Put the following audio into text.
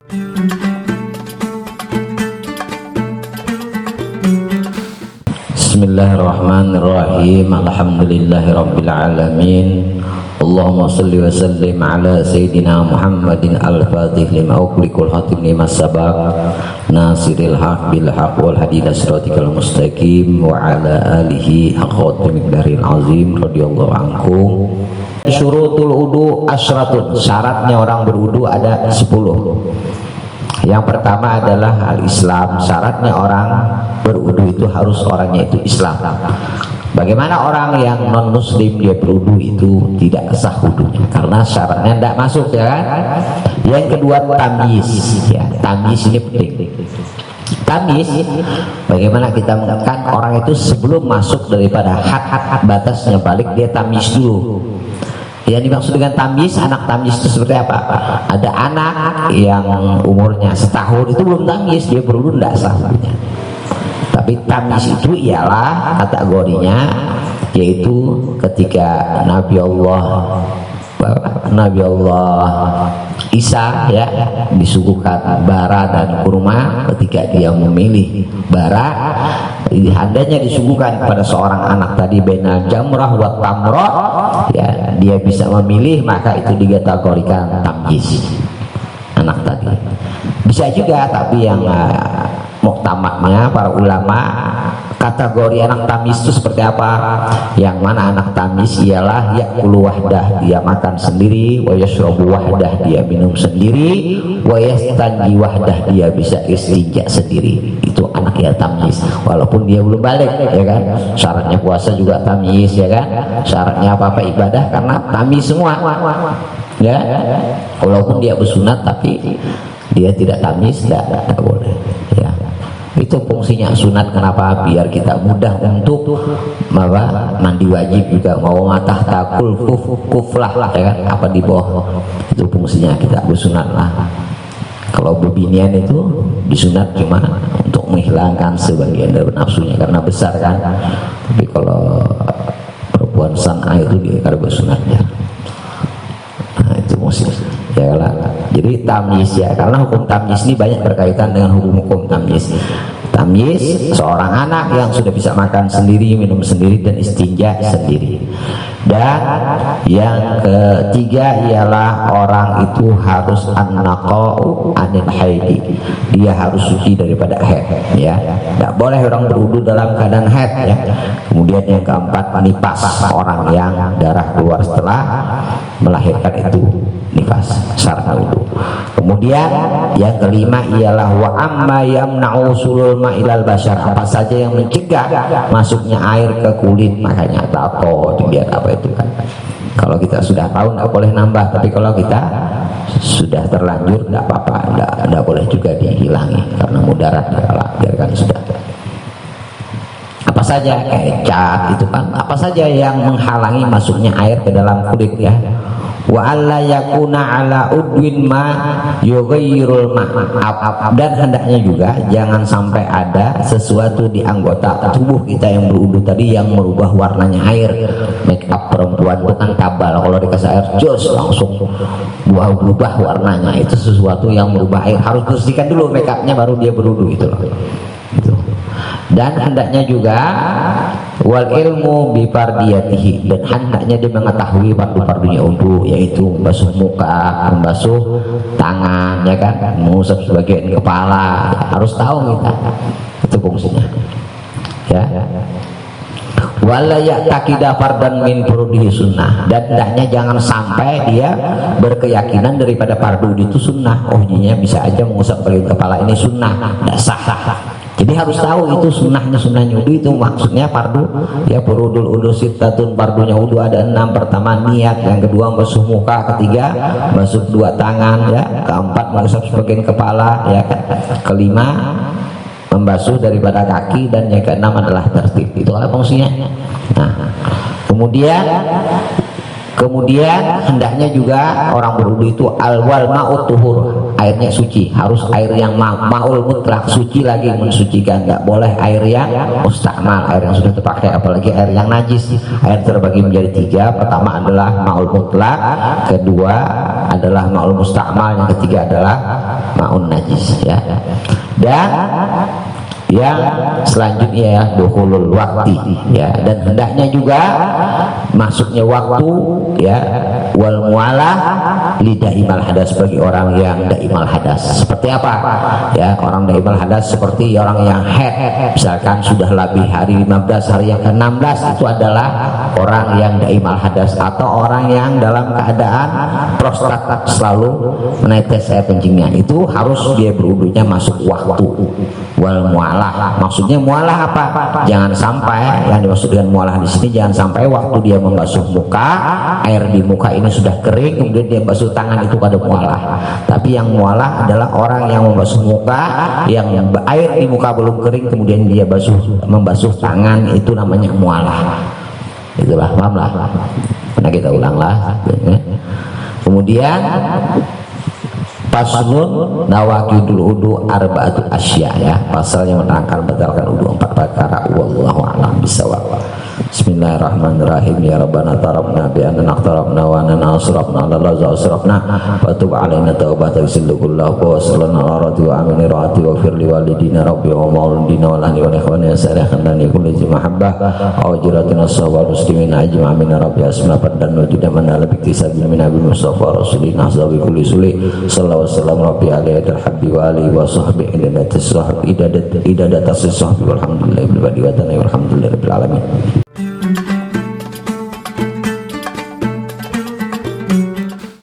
Bismillahirrahmanirrahim. Alhamdulillahirabbil alamin. Allahumma shalli wa sallim ala sayyidina Muhammadin al-fatih lima ughliqal khatim lima sabaq nasiril haq bil haq wal hadi ila siratikal mustaqim wa ala alihi haqqa miqdaril azim radhiyallahu anhu. Syurutul wudu asratun. Syaratnya orang berwudu ada 10. Yang pertama adalah al-Islam. Syaratnya orang berwudu itu harus orangnya itu Islam. Bagaimana orang yang non muslim dia berwudu itu tidak sah wudunya karena syaratnya tidak masuk, ya kan? Yang kedua tamyiz, ya. Tamyiz ini penting. Tamyiz, bagaimana kita mengatakan orang itu sebelum masuk daripada had batasnya balik dia tamyiz dulu. Yang dimaksud dengan tamyiz, anak tamyiz itu seperti apa? Ada anak yang umurnya setahun itu belum tamyiz, dia berwudu tidak sah wudunya. Tapi tamyiz itu ialah kategorinya, yaitu ketika Nabi Allah Isa ya disuguhkan bara dan kurma, ketika dia memilih bara, handanya disuguhkan kepada seorang anak tadi baina jamrah wa tamrah, ya dia bisa memilih, maka itu dikategorikan tamyiz anak tadi. Bisa juga, tapi yang muktamadnya para ulama kategori anak tamyiz itu seperti apa? Yang mana anak tamyiz ialah ya'kulu wahdah, dia makan sendiri, wa yashrabu wahdah, dia minum sendiri, wa yastanji wahdah, dia bisa istinja sendiri. Itu anak ya tamyiz, walaupun dia belum balik, ya kan? Syaratnya puasa juga tamyiz, ya kan? Syaratnya apa-apa ibadah karena tamyiz semua. Ya, walaupun dia bersunat tapi dia tidak tamyiz, tidak boleh, ya. Itu fungsinya sunat. Kenapa? Biar kita mudah untuk mandi wajib juga, mau matah takul kuflah, ya kan? Apa di bawah, itu fungsinya kita bersunat lah. Kalau bebinian itu disunat cuma untuk menghilangkan sebagian dari nafsunya karena besar kan. Tapi kalau perempuan san'a itu dia karena bersunatnya. Nah itu muslim, ya lah. Jadi tamyiz, ya, karena hukum tamyiz ini banyak berkaitan dengan hukum tamyiz. Tamyiz seorang anak yang sudah bisa makan sendiri, minum sendiri, dan istinja sendiri. Dan yang ketiga ialah orang itu harus an-naqa'u anil haidi, dia harus suci daripada haid, ya. Tidak boleh orang berwudu dalam keadaan haid, ya. Kemudian yang keempat nifas, orang yang darah keluar setelah melahirkan itu nifas, syarat wudu. Kemudian yang kelima ialah wa amma yamna'u sulul ma'ilal bashar, apa saja yang mencegah masuknya air ke kulit, makanya tato, dilihat apa itu kan. Kalau kita sudah tahu tidak boleh nambah, tapi kalau kita sudah terlanjur tidak apa-apa, tidak boleh juga dihilangi karena mudarat, biarkan sudah. Apa saja kayak cat itu kan, apa saja yang menghalangi masuknya air ke dalam kulit, ya. Wa alla yakuna ala udwin ma yughayyirul ma, dan hendaknya juga jangan sampai ada sesuatu di anggota tubuh kita yang berwudu tadi yang merubah warnanya air. Make up perempuan itu kan tabal, kalau dikasih air jos langsung berubah warnanya, itu sesuatu yang merubah air, harus bersihkan dulu make upnya baru dia berwudu gitu loh. Gitu. Dan hendaknya juga wal ilmu bi fardiyatihi, dan hendaknya dia mengetahui fardu-fardunya wudu, yaitu membasuh muka, membasuh tangan, ya kan, mengusap sebagian kepala, ya, harus tahu kita. Itu fungsinya, ya. Wala ya'taqida fardan min furudihi sunnah, dan hendaknya jangan sampai dia berkeyakinan daripada fardu itu sunnah. Oh, jadinya bisa aja mengusap bagian kepala ini sunnah, tidak sah. Jadi harus tahu itu sunnahnya wudu itu maksudnya fardu, ya. Furudul wudu sittatun, fardunya wudu ada 6. Pertama niat, yang kedua basuh muka, ketiga basuh 2 tangan, ya, keempat mengusap sebagian kepala, ya, kelima membasuh daripada kaki, dan yang keenam adalah tertib. Itu adalah fungsinya. Nah, kemudian hendaknya juga orang berwudu itu al-wal ma'ut tuhur, airnya suci, harus air yang ma'ul mutlak, suci lagi, mensucikan, nggak boleh air yang mustakmal, air yang sudah terpakai, apalagi air yang najis. Air terbagi menjadi 3. Pertama adalah ma'ul mutlak, kedua adalah ma'ul musta'mal, yang ketiga adalah ma'un najis ya. Dan yang selanjutnya ya dukhulul wakti ya, dan hendaknya juga masuknya waktu ya, wal mualah li daimal hadas, bagi orang yang daimal hadas. Seperti apa ya orang daimal hadas? Seperti orang yang haid, misalkan sudah lebih hari 15, hari yang ke-16, itu adalah orang yang daimal hadas. Atau orang yang dalam keadaan prostat selalu menetes air kencingnya, itu harus dia berwudunya masuk waktu. Wal mualah, maksudnya mualah apa? Jangan sampai, yang dimaksud dengan mualah di sini, jangan sampai waktu dia membasuh muka, air di muka ini sudah kering, kemudian dia basuh tangan, itu pada mualah. Tapi yang mualah adalah orang yang membasuh muka, yang air di muka belum kering, kemudian dia membasuh tangan, itu namanya mualah. Itulah, paham lah. Nah kita ulanglah. Kemudian Faslun nawaqidul wudu arba'atu asya ya, pasal yang menerangkan batalkan wudu 4 perkara. Wallahu a'lam bishawab. Bismillahirrahmanirrahim. Ya Rabbana tarabna bi anna naqtarabna wa anna asrafna ala laza asrafna wa tub alaina taubatan sillukullahu wa sallallahu ala radi wa amini raati wa firli walidina rabbi wa maulidina wa lahni wa ikhwani salihan dan kulli mahabbah wa jiratina sawal muslimin ajma amin rabbi asma dan wujudna man ala biktisabi min nabi mustafa rasulina sahabi kulli suli sallallahu wasallam rabbi alaihi darhabbi wa alihi wa sahbihi idadatis sahbi idadatis sahbi walhamdulillahi bil badi wa tanai walhamdulillahi rabbil alamin.